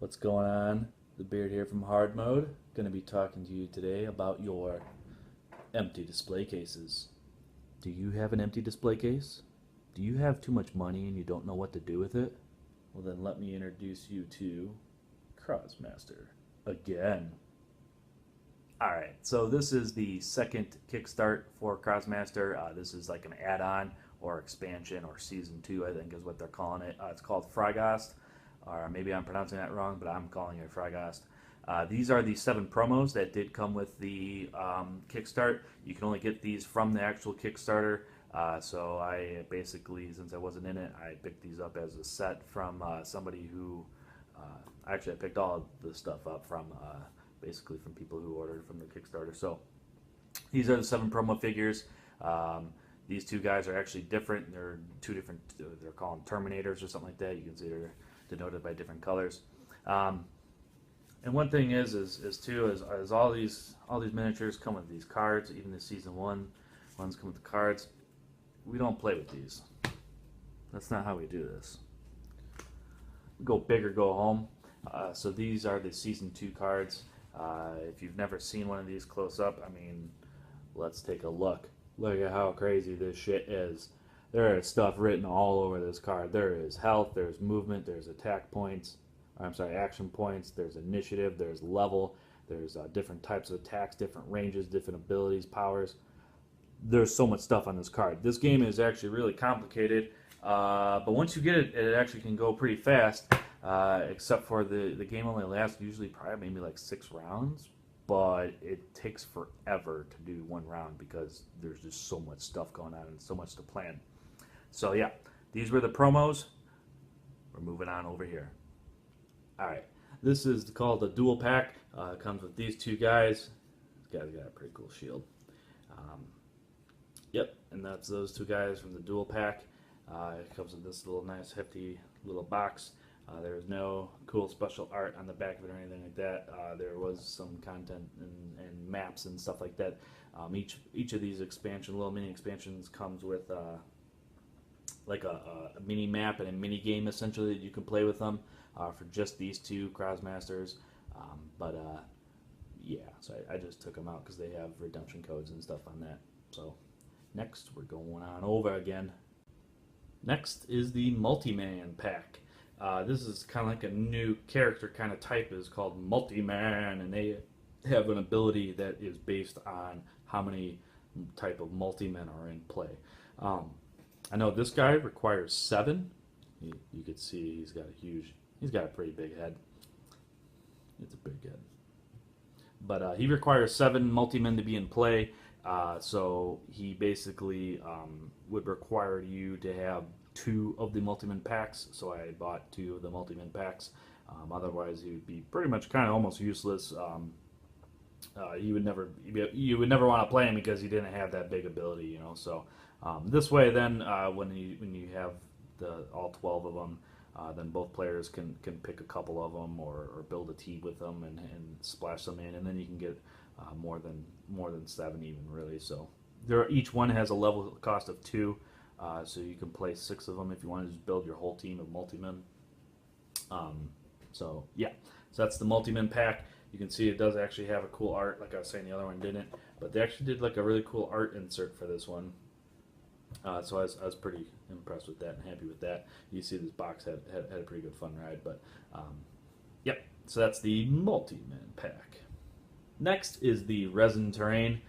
What's going on? The Beard here from Hard Mode. Going to be talking to you today about your empty display cases. Do you have an empty display case? Do you have too much money and you don't know what to do with it? Well, then let me introduce you to Krosmaster again. Alright, so this is the second kickstart for Krosmaster. This is like an add-on or expansion or season 2, I think is what they're calling it. It's called Frigost, or maybe I'm pronouncing that wrong, but I'm calling it Frigost. These are the 7 promos that did come with the Kickstart. You can only get these from the actual Kickstarter. So I basically, since I wasn't in it, I picked these up as a set from somebody who, actually I picked all of the stuff up from, basically from people who ordered from the Kickstarter. So these are the 7 promo figures. These two guys are actually different. They're two different, they're called Terminators or something like that. You can see they're denoted by different colors. And one thing is all these miniatures come with these cards. Even the season 1 ones come with the cards. We don't play with these. That's not how we do this. We go big or go home. So these are the season 2 cards. If you've never seen one of these close up, I mean, let's take a look. Look at how crazy this shit is. There is stuff written all over this card. There is health, there's movement, there's attack points. I'm sorry, action points, there's initiative, there's level, there's different types of attacks, different ranges, different abilities, powers. There's so much stuff on this card. This game is actually really complicated, but once you get it, it actually can go pretty fast, except for the game only lasts usually probably maybe like 6 rounds, but it takes forever to do 1 round because there's just so much stuff going on and so much to plan. So yeah, these were the promos. We're moving on over here. Alright, this is called the dual pack. It comes with these 2 guys. This guy's got a pretty cool shield. Yep, and that's those 2 guys from the dual pack. It comes with this little nice hefty little box. There's no cool special art on the back of it or anything like that. There was some content and maps and stuff like that. Each of these little mini expansions comes with like a mini map and a mini game essentially that you can play with them for just these 2 Krosmasters. Yeah, so I just took them out because they have redemption codes and stuff on that. So next we're going on over again. Next is the Multi-Man pack. This is kind of like a new character kind of type. Is called Multi-Man, and they have an ability that is based on how many type of multi-men are in play. I know this guy requires 7. You could see he's got a pretty big head. It's a big head. But he requires 7 multi-men to be in play. So he basically would require you to have 2 of the multi-men packs. So I bought 2 of the multi-men packs. Otherwise, he would be pretty much kind of almost useless. You would never want to play him because he didn't have that big ability, you know. So this way, then when you have all 12 of them, then both players can pick a couple of them or build a team with them and splash them in, and then you can get more than 7 even really. So each one has a level cost of 2, so you can play 6 of them if you want to just build your whole team of multi-men. So yeah, so that's the multi-men pack. You can see it does actually have a cool art. Like I was saying, the other one didn't, but they actually did like a really cool art insert for this one. So I was pretty impressed with that and happy with that. You see this box had a pretty good fun ride, but yep. So that's the multi-man pack. Next is the resin terrain.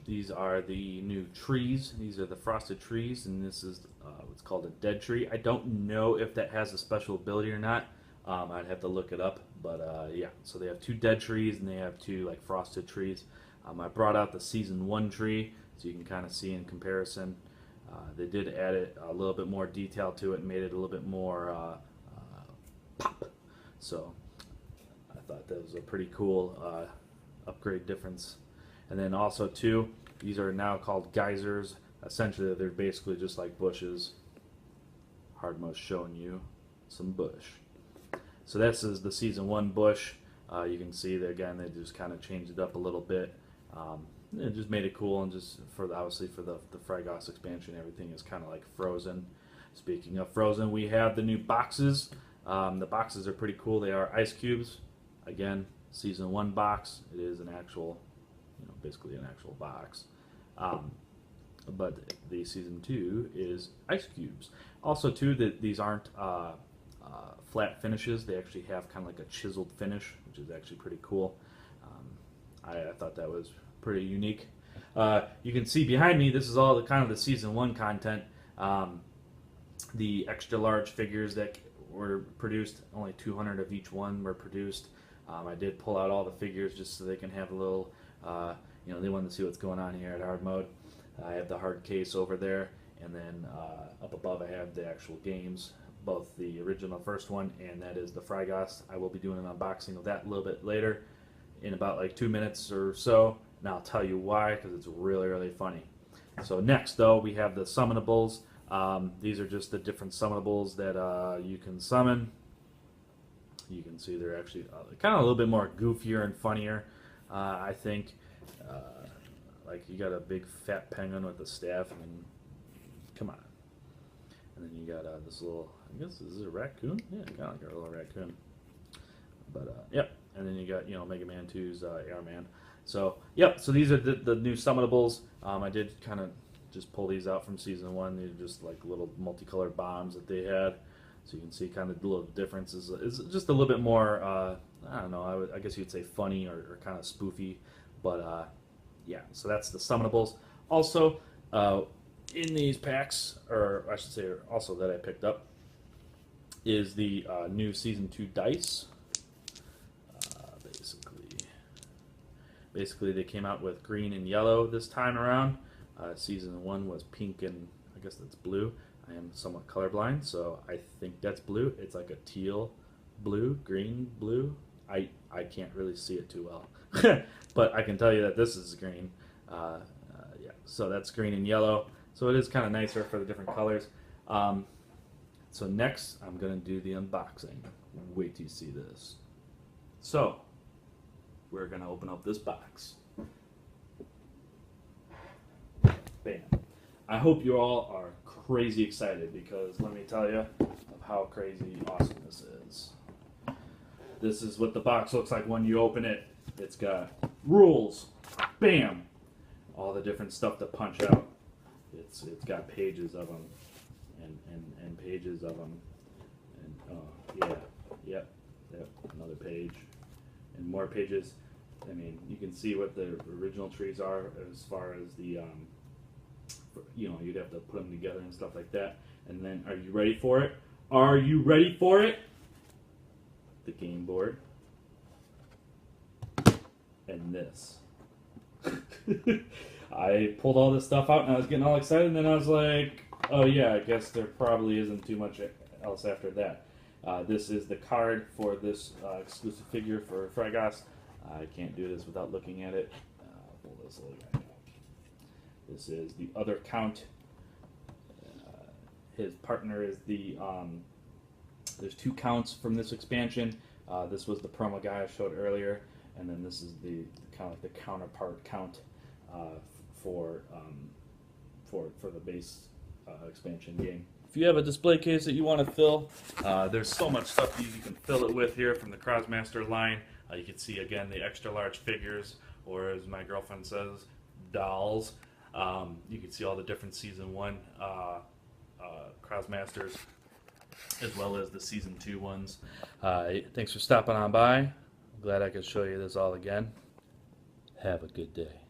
These are the new trees. These are the frosted trees, and this is what's called a dead tree. I don't know if that has a special ability or not. I'd have to look it up, but yeah. So they have 2 dead trees and they have 2 like frosted trees. I brought out the season 1 tree so you can kind of see in comparison. They did add a little bit more detail to it and made it a little bit more pop. So I thought that was a pretty cool upgrade difference. And then also too, these are now called geysers. Essentially, they're basically just like bushes. Hard Mode's showing you some bush. So this is the season 1 bush. You can see that again, they just kind of changed it up a little bit. It just made it cool, and just obviously for the Frigost expansion, everything is kind of like frozen. Speaking of frozen, we have the new boxes. The boxes are pretty cool. They are ice cubes. Again, season 1 box. It is an actual, basically an actual box. But the season 2 is ice cubes. Also, too, that these aren't flat finishes. They actually have kind of like a chiseled finish, which is actually pretty cool. I thought that was pretty unique. You can see behind me, this is all the kind of the season 1 content. The extra large figures that were produced, only 200 of each one were produced. I did pull out all the figures just so they can have a little, they wanted to see what's going on here at hard mode. I have the hard case over there, and then up above I have the actual games, both the original first one, and that is the Frigost. I will be doing an unboxing of that a little bit later, in about like 2 minutes or so, and I'll tell you why, because it's really, really funny. So next, though, we have the summonables. These are just the different summonables that you can summon. You can see they're actually kind of a little bit more goofier and funnier, I think. Like you got a big fat penguin with a staff, and come on. And then you got this little, I guess this is a raccoon? Yeah, kind of like a little raccoon. But, yep. And then you got, Mega Man 2's Airman. So, yep, so these are the new summonables. I did kind of just pull these out from season 1. These are just like little multicolored bombs that they had. So you can see kind of the little differences. It's just a little bit more, I don't know, I guess you'd say funny or kind of spoofy. But, yeah, so that's the summonables. Also, in these packs, or I should say also that I picked up, is the new Season 2 dice. Basically, they came out with green and yellow this time around. Season 1 was pink and I guess that's blue. I am somewhat colorblind, so I think that's blue. It's like a teal blue, green blue. I can't really see it too well. But I can tell you that this is green. Yeah, so that's green and yellow. So it is kind of nicer for the different colors. So next, I'm going to do the unboxing. Wait till you see this. So, we're going to open up this box. Bam. I hope you all are crazy excited, because let me tell you of how crazy awesome this is. This is what the box looks like when you open it. It's got rules. Bam. All the different stuff to punch out. It's got pages of them and pages of them. And yep, another page and more pages. I mean, you can see what the original trees are as far as the, you'd have to put them together and stuff like that. And then, are you ready for it? Are you ready for it? The game board. And this. I pulled all this stuff out and I was getting all excited, and then I was like, oh yeah, I guess there probably isn't too much else after that. This is the card for this exclusive figure for Frigost. I can't do this without looking at it. Pull this little guy out. This is the other count. His partner is the, there's 2 counts from this expansion. This was the promo guy I showed earlier, and then this is the kind of like the counterpart count for the base expansion game. If you have a display case that you want to fill, there's so much stuff you can fill it with here from the Krosmaster line. You can see again the extra large figures, or as my girlfriend says, dolls. You can see all the different Season 1 Krosmasters, as well as the Season 2 ones. Thanks for stopping on by. I'm glad I could show you this all again. Have a good day.